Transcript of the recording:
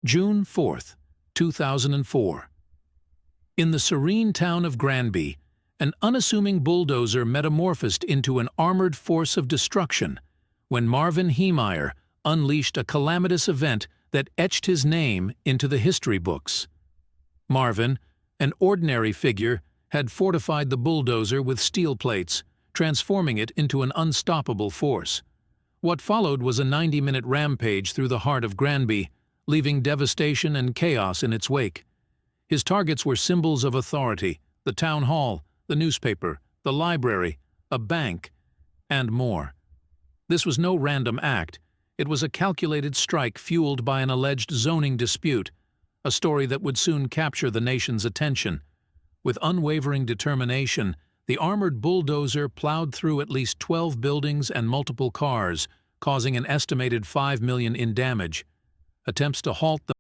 June 4, 2004. In the serene town of Granby, an unassuming bulldozer metamorphosed into an armored force of destruction when Marvin Heemeyer unleashed a calamitous event that etched his name into the history books. Marvin, an ordinary figure, had fortified the bulldozer with steel plates, transforming it into an unstoppable force. What followed was a 90-minute rampage through the heart of Granby, leaving devastation and chaos in its wake. His targets were symbols of authority: the town hall, the newspaper, the library, a bank, and more. This was no random act. It was a calculated strike fueled by an alleged zoning dispute, a story that would soon capture the nation's attention. With unwavering determination, the armored bulldozer plowed through at least 12 buildings and multiple cars, causing an estimated $5 million in damage. Attempts to halt the